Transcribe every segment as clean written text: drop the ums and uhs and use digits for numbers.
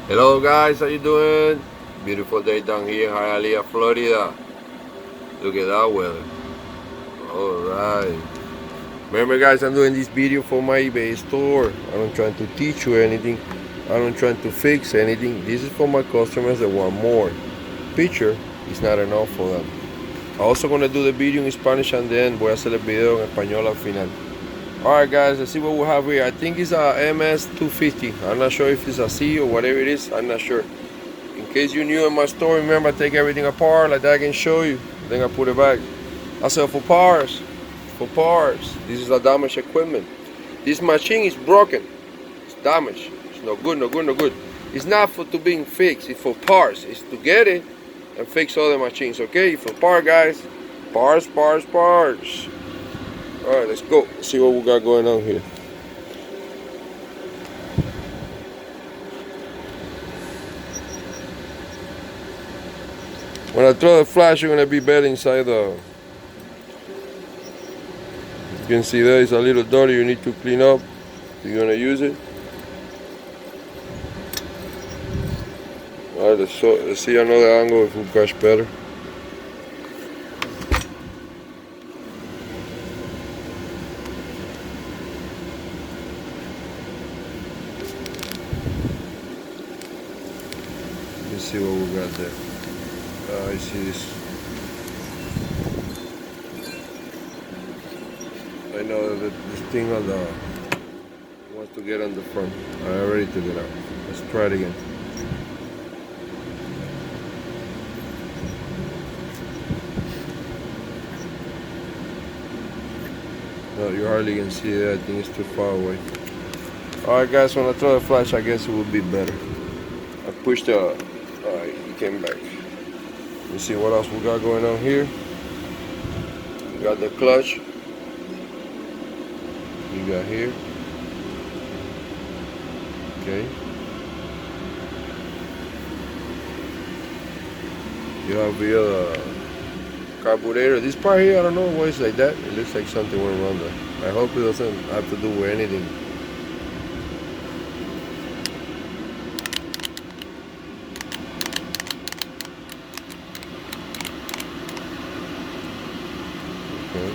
Hello guys, how you doing? Beautiful day down here in Hialeah, Florida. Look at that weather. Alright. Remember guys, I'm doing this video for my eBay store. I'm not trying to teach you anything. I'm not trying to fix anything. This is for my customers that want more. Picture is not enough for them. I'm also going to do the video in Spanish and then voy a hacer el video en español al final. Alright guys, let's see what we have here. I think it's a MS250. I'm not sure if it's a C or whatever it is. I'm not sure. In case you're new in my store, remember I take everything apart like that I can show you. Then I put it back. I sell for parts. This is a damaged equipment. This machine is broken. It's damaged. It's no good, no good, no good. It's not for to being fixed. It's for parts. It's to get it and fix other machines. Okay, for part guys. Parts. Alright, let's go. Let's see what we got going on here. When I throw the flash, you're gonna be better inside the. You can see there is a little dirty you need to clean up. You're gonna use it. Alright, let's see another angle if we catch better. Let's see what we got there. I see this. I know that this thing on the wants to get on the front. I already took it out. Let's try it again. No, you hardly can see it. I think it's too far away. Alright guys, when I throw the flash, I guess it would be better. I pushed the. Alright, he came back. Let me see what else we got going on here. We got the clutch. You got here. Okay. You have the carburetor. This part here, I don't know why it's like that. It looks like something went wrong there. I hope it doesn't have to do with anything. Okay.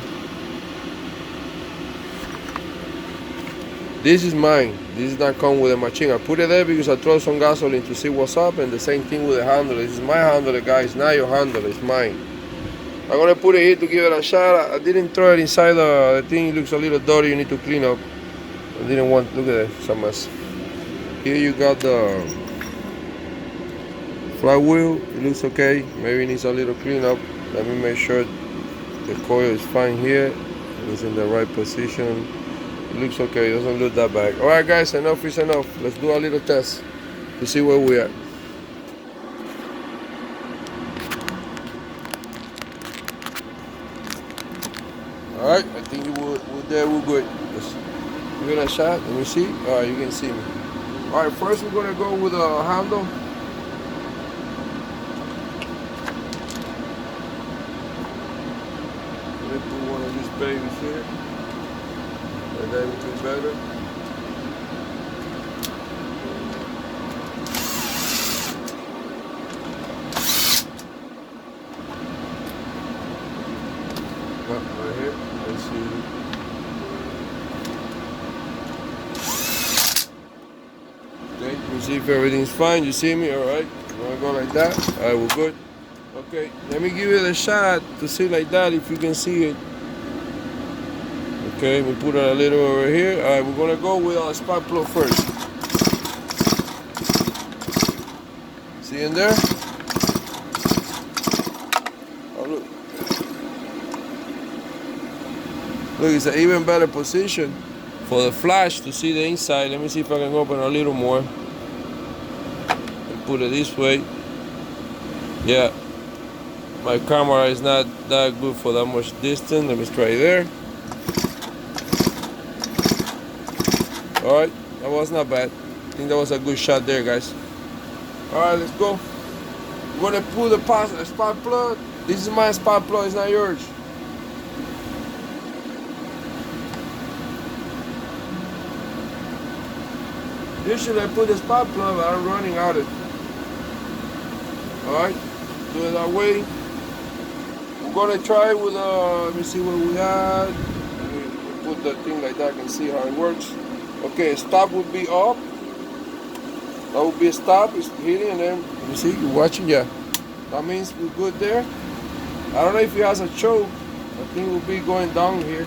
This is mine. This is not come with a machine. I put it there because I throw some gasoline to see what's up, and the same thing with the handle. This is my handle, guys. Not your handle. It's mine. I'm gonna put it here to give it a shot. I didn't throw it inside the thing. It looks a little dirty. You need to clean up. I didn't want. Look at that. Some mess. Here you got the flywheel. It looks okay. Maybe it needs a little cleanup. Let me make sure the coil is fine here. It's in the right position. It looks okay. It doesn't look that bad. All right, guys. Enough is enough. Let's do a little test to see where we are. All right. I think we're there. We're good. Let's give it a shot. Let me see. All right. You can see me. All right. First, we're gonna go with a handle. One of these babies here, and then it gets better. Right here, let's see. Okay, you see if everything's fine. You see me, all right? You wanna go like that? All right, we're good. Okay, let me give it a shot to see like that if you can see it. Okay, we put it a little over here. All right, we're gonna go with our spark plug first. See in there? Oh, look. Look, it's an even better position for the flash to see the inside. Let me see if I can open a little more. And put it this way. Yeah. My camera is not that good for that much distance. Let me try there. Alright, that was not bad. I think that was a good shot there, guys. Alright, let's go. We're gonna pull the spark plug. This is my spark plug, it's not yours. Usually I put the spark plug, but I'm running out of it. Alright, do it that way. We're gonna try with let me see what we had. Let me put the thing like that, I can see how it works. Okay, stop would be up. That would be a stop, it's hitting, and then you see, you're watching, yeah. That means we're good there. I don't know if it has a choke. I think it will be going down here.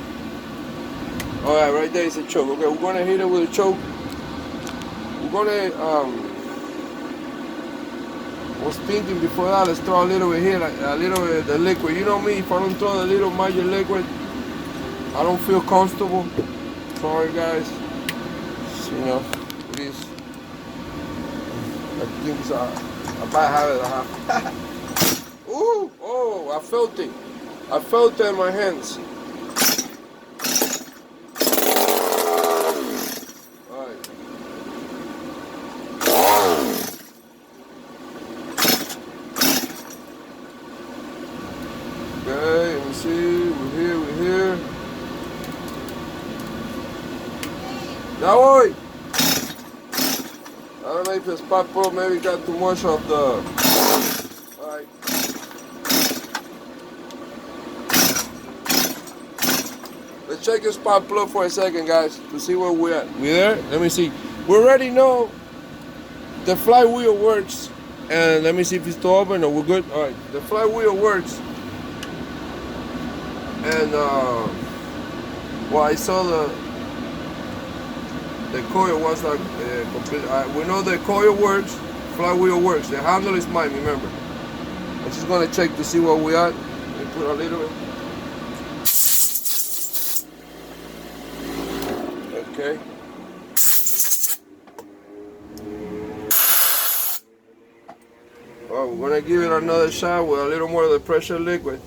Alright, right there is a choke. Okay, we're gonna hit it with a choke. We're gonna was thinking before that, let's throw a little bit here, like a little bit of the liquid. You know me, if I don't throw the little magic liquid, I don't feel comfortable. Sorry guys. You know, it is. I think it's a bad habit I have. Ooh, oh, I felt it. I felt it in my hands. Okay, let me see. We're here. Now, boy. I don't know if the Spark Pro maybe got too much of the. Alright. Let's check the spark plug for a second, guys, to see where we're at. We there? Let me see. We already know the flywheel works. And let me see if it's still open or we're good. Alright, the flywheel works. And well, I saw the coil was like complete. We know the coil works, flywheel works. The handle is mine, remember. I'm just gonna check to see where we are. Let me put a little bit. Okay. Well, we're gonna give it another shot with a little more of the pressure liquid.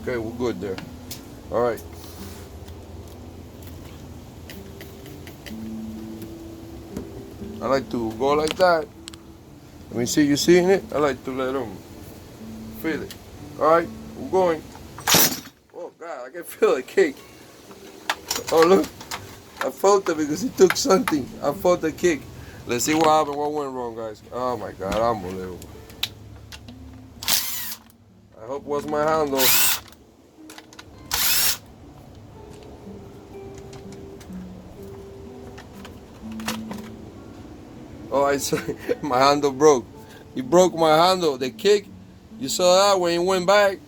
Okay, we're good there. All right. I like to go like that. Let me see you seeing it. I like to let them feel it. All right, we're going. Oh God, I can feel the kick. Oh look, I felt it because it took something. I felt the kick. Let's see what happened. What went wrong, guys? Oh my God, unbelievable. I hope it was my handle. Oh, I saw my handle broke. You broke my handle. The kick, you saw that when it went back.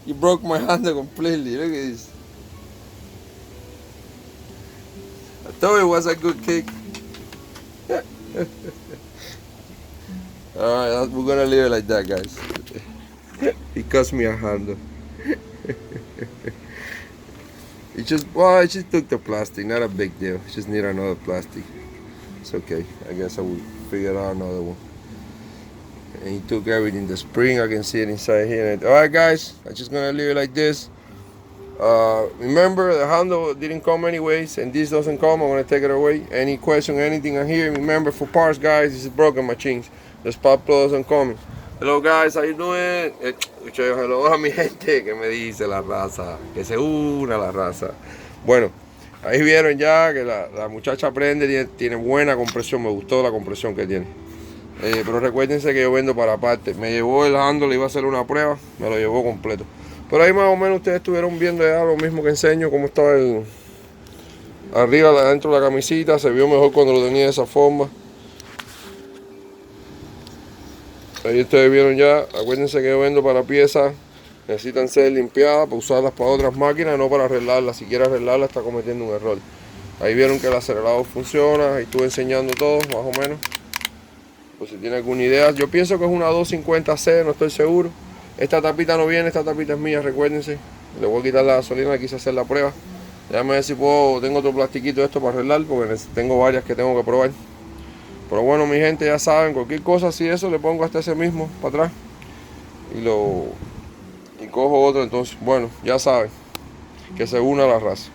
You broke my handle completely. Look at this. I thought it was a good kick. Alright, we're gonna leave it like that, guys. He cost me a handle. It just took the plastic, not a big deal. It just need another plastic. It's okay. I guess I will figure out another one. And he took everything. The spring, I can see it inside here. Alright guys, I'm just gonna leave it like this. Remember, the handle didn't come anyways, and this doesn't come. I'm gonna take it away. Any question, anything on here, remember, for parts, guys, this is broken machines. The spark plug doesn't come. Hello guys, how you doing? Hello a mi gente que me dice la raza, que se una la raza. Bueno, ahí vieron ya que la muchacha prende, tiene buena compresión, me gustó la compresión que tiene. Pero recuérdense que yo vendo para parte. Me llevó el handle, le iba a hacer una prueba, me lo llevó completo. Pero ahí más o menos ustedes estuvieron viendo ya lo mismo que enseño, cómo estaba el arriba, dentro de la camisita. Se vio mejor cuando lo tenía de esa forma. Ahí ustedes vieron ya. Acuérdense que yo vendo para piezas. Necesitan ser limpiadas para usarlas para otras máquinas, no para arreglarlas. Si quiere arreglarlas está cometiendo un error. Ahí vieron que el acelerador funciona. Ahí estuve enseñando todo, más o menos. Pues si tiene alguna idea. Yo pienso que es una 250C, no estoy seguro. Esta tapita no viene, esta tapita es mía, recuérdense. Le voy a quitar la gasolina, quise hacer la prueba. Déjame ver si puedo, tengo otro plastiquito de esto para arreglar, porque tengo varias que tengo que probar. Pero bueno, mi gente, ya saben, cualquier cosa, si eso, le pongo hasta ese mismo para atrás. Y cojo otro, entonces, bueno, ya saben, que se una la raza.